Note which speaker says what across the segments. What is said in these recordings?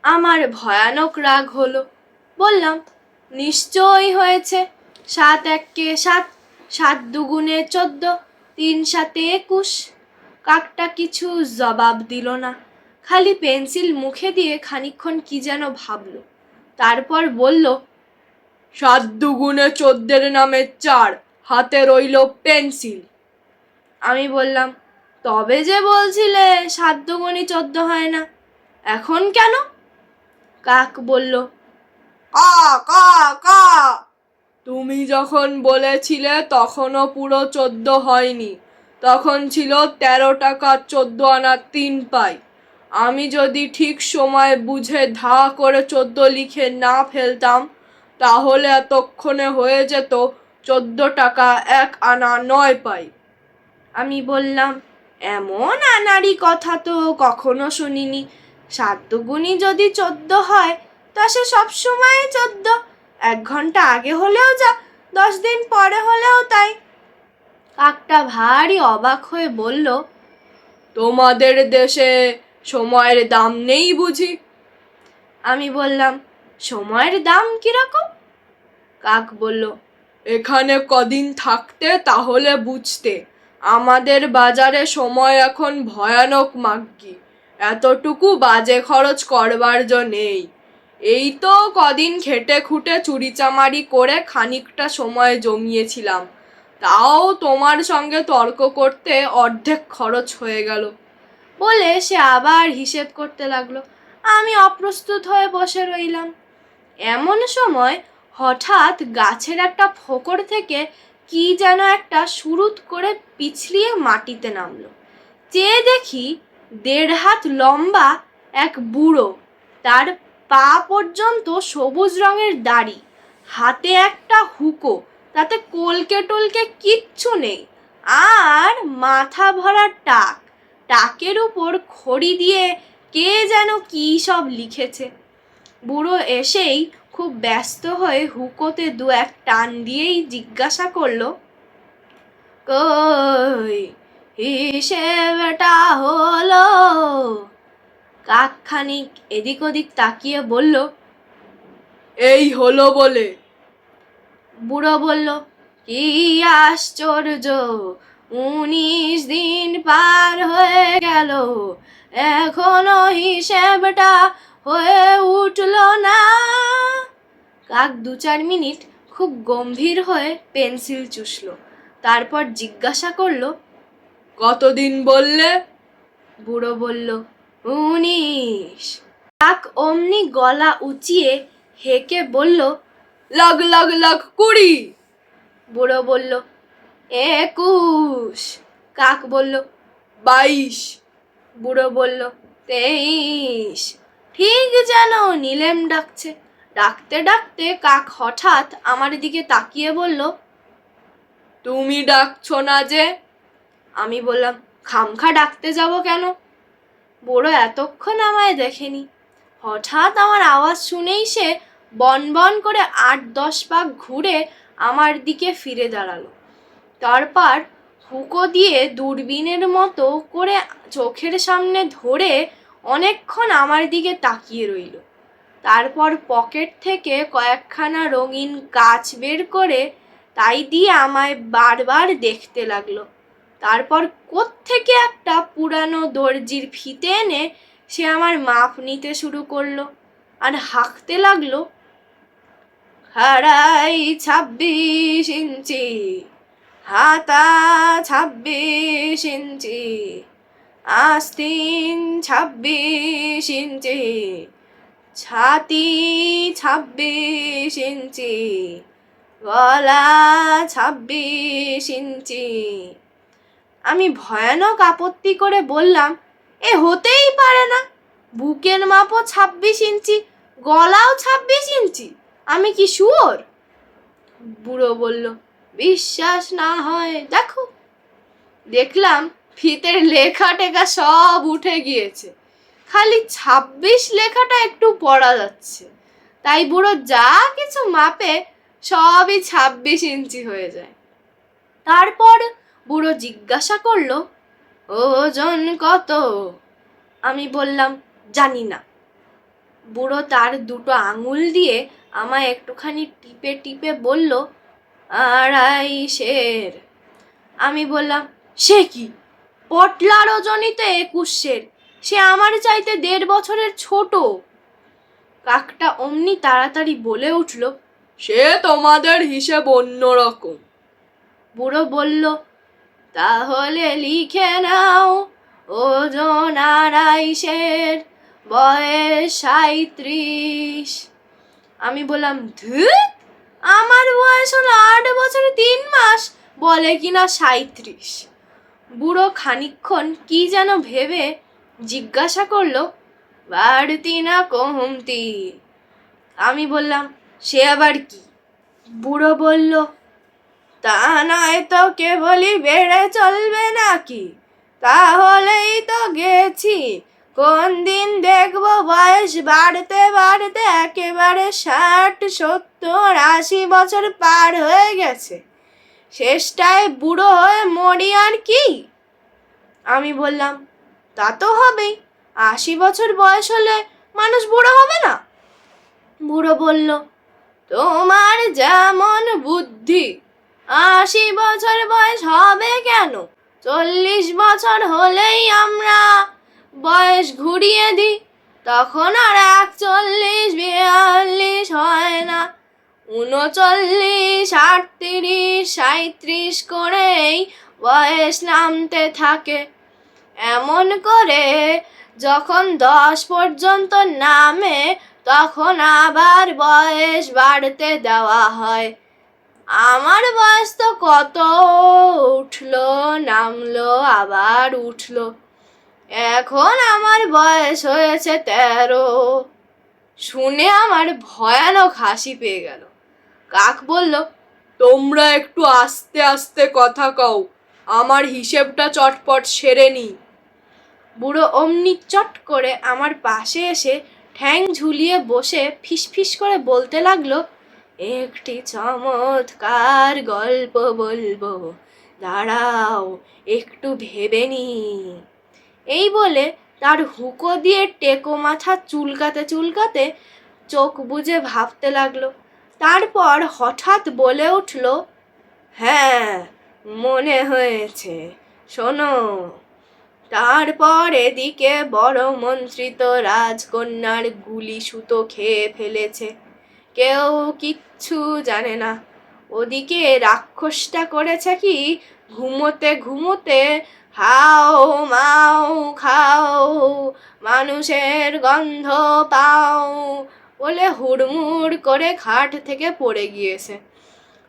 Speaker 1: আমার ভয়ানক রাগ হলো। বললাম, নিশ্চয়ই হয়েছে। 7 একে 7, 7 দুগুণে 14, 3 7 21। কাকটা কিছু জবাব দিল না, খালি পেন্সিল মুখে দিয়ে খানিকক্ষণ কি যেন ভাবল। তারপর বলল, 7 দুগুণে 14 নামে 4, হাতে রইল পেন্সিল। আমি বললাম, তবে যে বলছিলে 7 দুগুণে 14 হয় না, এখন কেন? কাক বলল, কা কা কা। তুমি যখন বলেছিলে তখনও পুরো 14 হয়নি, তখন ছিল 13 টাকা 14 আনা 3 পাই। আমি যদি ঠিক সময় বুঝে ধা করে 14 লিখে না ফেলতাম, তাহলে এতক্ষণে হয়ে যেত 14 টাকা 1 আনা 9 পাই। আমি বললাম, এমন আনাড়ি কথা তো কখনো শুনিনি। 7 দুগুণই যদি 14 হয়, তা সে সবসময় 14। 1 ঘন্টা আগে হলেও যা, 10 দিন পরে হলেও তাই। কাকটা ভারী অবাক হয়ে বলল, তোমাদের দেশে সময়ের দাম নেই বুঝি? আমি বললাম, সময়ের দাম কিরকম? কাক বলল, এখানে কদিন থাকতে তাহলে বুঝতে। আমাদের বাজারে সময় এখন ভয়ানক মাগ্গি। এতটুকু বাজে খরচ করবার জো নেই। এই তো কদিন খেটে খুঁটে চুরিচামারি করে খানিকটা সময় জমিয়েছিলাম, তাও তোমার সঙ্গে তর্ক করতে অর্ধেক খরচ হয়ে গেল। বলে সে আবার হিসেব করতে লাগলো। আমি অপ্রস্তুত হয়ে বসে রইলাম। এমন সময় হঠাৎ গাছের একটা ফোকর থেকে কি যেন একটা সুরুত করে পিছলিয়ে মাটিতে নামলো। চেয়ে দেখি 1.5 হাত লম্বা এক বুড়ো, তার পা পর্যন্ত সবুজ রঙের দাড়ি, হাতে একটা হুকো, তাতে কলকে টলকে কিচ্ছু নেই, আর মাথা ভরা টাক। টাকের উপর খড়ি দিয়ে কে যেন কি সব লিখেছে। বুড়ো এসেই খুব ব্যস্ত হয়ে হুকোতে 2-1 টান দিয়েই জিজ্ঞাসা করলো, কই হিসেবটা হলো? কাক খানিক এদিক ওদিক তাকিয়ে বলল, এই হলো বলে। বুড়ো বলল, কি আশ্চর্য, 19 দিন পার হয়ে গেল, এখনো হিসেবটা হয়ে উঠল না। কাক 2-4 মিনিট খুব গম্ভীর হয়ে পেন্সিল চুষলো, তারপর জিজ্ঞাসা করলো, কতদিন বললে? বুড়ো বলল, 19। কাক অমনি গলা উঁচিয়ে হেঁকে বলল, লাগ লাগ লাগ 20। বুড়ো বলল, 21। কাক বলল, 22। বুড়ো বলল, 23। ঠিক যেন নিলেম ডাকছে। ডাকতে ডাকতে কাক হঠাৎ আমার দিকে তাকিয়ে বলল, তুমি ডাকছো না যে? আমি বললাম, খামখা ডাকতে যাব কেন? বুড়ো এতক্ষণ আমায় দেখেনি। হঠাৎ আমার আওয়াজ শুনেই সে বন বন করে 8-10 পাক ঘুরে আমার দিকে ফিরে দাঁড়ালো। তারপর হুকো দিয়ে দূরবীনের মতো করে চোখের সামনে ধরে অনেকক্ষণ আমার দিকে তাকিয়ে রইল। তারপর পকেট থেকে কয়েকখানা রঙিন কাঁচ বের করে তাই দিয়ে আমায় বারবার দেখতে লাগলো। তারপর কোত্থেকে একটা পুরানো দর্জির ফিতে এনে সে আমার মাপ নিতে শুরু করলো, আর হাঁকতে লাগলো, হারাই 26 ইঞ্চি, হাতা 26 ইঞ্চি, আস্তিন 26 ইঞ্চি, ছাতি 26 ইঞ্চি, গলা 26 ইঞ্চি। আমি ভয়ানক আপত্তি করে বললাম, এ হতেই পারে না, বুকের মাপও 26 ইঞ্চি, গলাও 26 ইঞ্চি, আমি কি শুয়োর? বুড়ো বলল, বিশ্বাস না হয় দেখো। দেখলাম ফিতের লেখা টেখা সব উঠে গিয়েছে, খালি 26 লেখাটা একটু পড়া যাচ্ছে। তাই বুড়ো যা কিছু মাপে সবই 26 ইঞ্চি হয়ে যায়। তারপর বুড়ো জিজ্ঞাসা করলো, ওজন কত? আমি বললাম, জানি না। বুড়ো তার দুটো আঙুল দিয়ে আমায় একটুখানি টিপে টিপে বলল, 2.5 আমি বললাম, সে কি, পটলার ওজনই তো 21। সে আমার চাইতে 1.5 বছরের ছোট। কাকটা অমনি তাড়াতাড়ি বলে উঠল, সে তোমাদের হিসেব অন্যরকম। বুড়ো বলল, তাহলে লিখে নাও, ওজন 2.5, বয়স 37। আমি বললাম, ধুত, আমার বয়স হলো 8 বছর 3 মাস, বলে কিনা 37। বুড়ো খানিকক্ষণ কি যেন ভেবে জিজ্ঞাসা করলো, বাড়তি না কমতি? আমি বললাম, সে আবার কি? বুড়ো বলল, তা নয় তো কেবলই বেড়ে চলবে নাকি? তাহলেই তো গেছি, কোন দিন দেখবো বয়স বাড়তে বাড়তে একেবারে 60, 70, 80 বছর পার হয়ে গেছে। শেষটায় বুড়ো হয়ে মরি আর কি? আমি বললাম, তা তো হবেই, 80 বছর বয়স হলে মানুষ বুড়ো হবে না? বুড়ো বলল, তোমার যেমন বুদ্ধি, 80 বছর বয়স হবে কেন? 40 বছর হলেই আমরা বয়স ঘুরিয়ে দিই, তখন আর 41, 42 হয় না, 39, 38, 37 করেই বয়স নামতে থাকে। এমন করে যখন 10 পর্যন্ত নামে, তখন আবার বয়স বাড়তে দেওয়া হয়। আমার বয়স তো কত উঠলো নামলো আবার উঠলো, এখন আমার বয়স হয়েছে 13। শুনে আমার ভয়ানক হাসি পেয়ে গেল। কাক বলল, তোমরা একটু আস্তে আস্তে কথা কও, আমার হিসেবটা চটপট সেরে নি। বুড়ো অমনি চট করে আমার পাশে এসে ঠ্যাং ঝুলিয়ে বসে ফিসফিস করে বলতে লাগলো, একটি চমৎকার গল্প বলবো, দাঁড়াও একটু ভেবে নি। এই বলে তার হুঁকো দিয়ে টেকো মাথা চুলকাতে চুলকাতে চোখ বুজে ভাবতে লাগলো। তারপর হঠাৎ বলে উঠল, হ্যাঁ, মনে হয়েছে, শোনো। তারপর এদিকে বড় মন্ত্রী তো রাজকন্যার গুলি সুতো খেয়ে ফেলেছে, কেউ কিচ্ছু জানে না। ওদিকে রাক্ষসটা করেছে কি, ঘুমোতে ঘুমোতে হাও মাও খাও, মানুষের গন্ধ পাও বলে হুড়মুড় করে খাট থেকে পড়ে গিয়েছে।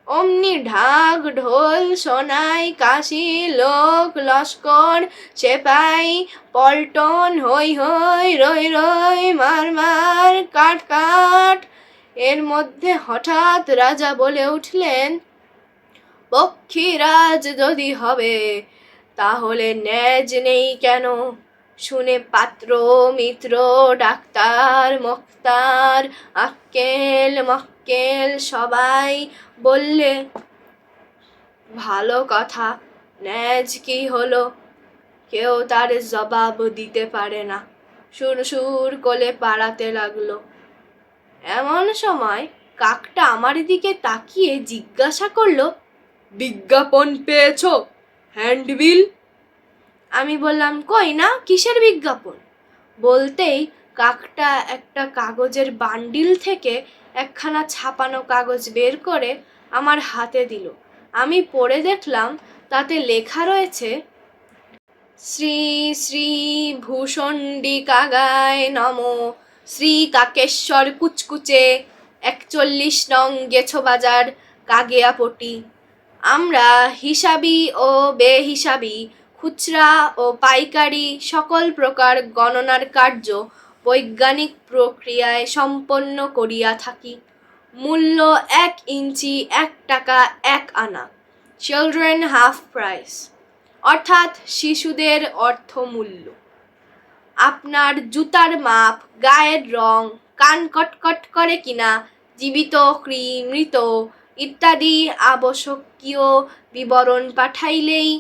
Speaker 1: অমনি ঢাক ঢোল সোনাই কাশি লোক লস্কর সেপাই পল্টন হই হই রই রই মার মার কাট কাট। এর মধ্যে হঠাৎ রাজা বলে উঠলেন, পক্ষীরাজ যদি হবে তাহলে ন্যাজ নেই কেন? শুনে পাত্র মিত্র ডাক্তার মক্তার আক্কেল মক্কেল সবাই বললে, ভালো কথা, ন্যাজ কি হলো? কেউ তার জবাব দিতে পারে না, সুর সুর করে পাড়াতে লাগলো। এমন সময় কাকটা আমার দিকে তাকিয়ে জিজ্ঞাসা করলো, বিজ্ঞাপন পেয়েছো? হ্যান্ডবিল? আমি বললাম, কই না, কিসের বিজ্ঞাপন? বলতেই কাকটা একটা কাগজের বান্ডিল থেকে একখানা ছাপানো কাগজ বের করে আমার হাতে দিল। আমি পড়ে দেখলাম তাতে লেখা রয়েছে, শ্রী শ্রী ভূষণ্ডী কাগায় নমো, শ্রী কাকেশ্বর কুচকুচে, 41 নং গেছো বাজার, কাগিয়াপটি। আমরা হিসাবি ও বেহিসাবি, খুচরা ও পাইকারি সকল প্রকার গণনার কার্য বৈজ্ঞানিক প্রক্রিয়ায় সম্পন্ন করিয়া থাকি। মূল্য 1 ইঞ্চি 1 টাকা 1 আনা, চিলড্রেন হাফ প্রাইস, অর্থাৎ শিশুদের অর্থমূল্য। আপনার জুতার মাপ, গায়ের রং, কান কটকট করে কিনা, জীবিত কি মৃত ইত্যাদি আবশ্যকীয় বিবরণ পাঠাইলেই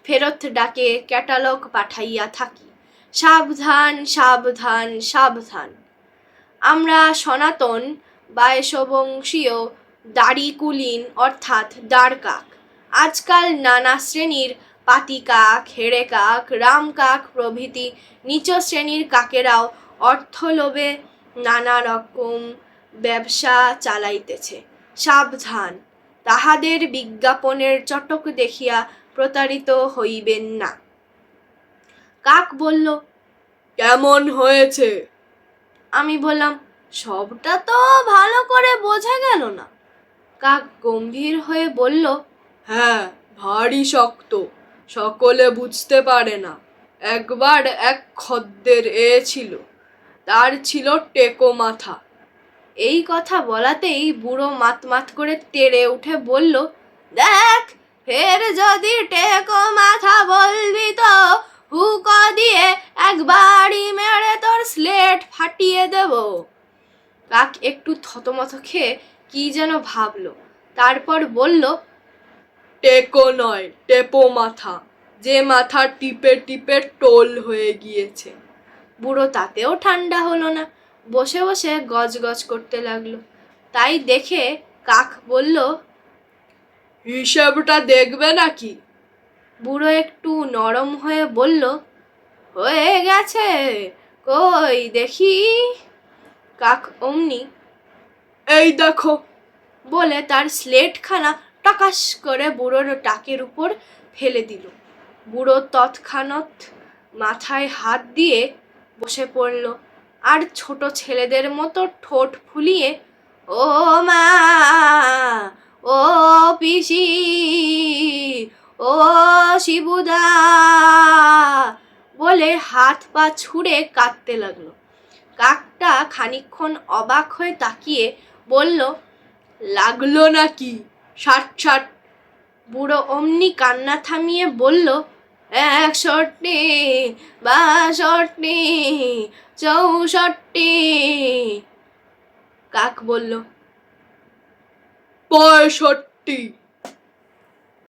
Speaker 1: ফেরত ডাকে ক্যাটালগ পাঠাইয়া থাকি। সাবধান সাবধান সাবধান। আমরা সনাতন বায়সবংশীয় দাড়ি কুলীন অর্থাৎ দাঁড় কাক। আজকাল নানা শ্রেণীর পাতি কাক, হেড়ে কাক, রাম কাক প্রভৃতি নিচ শ্রেণীর কাকেরাও অর্থলোভে নানা রকম ব্যবসা চালাইতেছে। সাবধান, তাহাদের বিজ্ঞাপনের চটক দেখিয়া প্রতারিত হইবেন না। কাক বলল, কেমন হয়েছে? আমি বললাম, সবটা তো ভালো করে বোঝা গেল না। কাক গম্ভীর হয়ে বলল, হ্যাঁ, ভারী শক্ত, সকলে বুঝতে পারে না। একবার এক খদ্দের ছিল, তার ছিল টেকো মাথা। এই কথা বলাতেই বুড়ো মাত করে তেড়ে উঠে বলল, দেখ, ফের যদি টেকো মাথা বলবি তো হুঁকো দিয়ে একবারই মেরে তোর স্লেট ফাটিয়ে দেব। কাক একটু থতমত খেয়ে কি যেন ভাবলো, তারপর বলল, টেকো নয়, টেপো মাথা, যে মাথা টিপে টিপে টোল হয়ে গিয়েছে। বুড়ো তাতেও ঠান্ডা হলো না, বসে বসে গজগজ করতে লাগলো। তাই দেখে কাক বলল, হিসেবটা দেখবে নাকি? বুড়ো একটু নরম হয়ে বলল, হয়ে গেছে, কই দেখি। কাক অমনি, এই দেখো বলে তার স্লেটখানা টাকাস করে বুড়োর টাকের উপর ফেলে দিল। বুড়ো তৎক্ষণাৎ মাথায় হাত দিয়ে বসে পড়ল, আর ছোট ছেলেদের মতো ঠোঁট ফুলিয়ে, ও মা, ও পিসি, ও শিবুদা বলে হাত পা ছুঁড়ে কাঁদতে লাগলো। কাকটা খানিকক্ষণ অবাক হয়ে তাকিয়ে বলল, লাগলো নাকি? 60। বুড়ো অমনি কান্না থামিয়ে বলল, 61, 62, 64। কাক বলল, 65।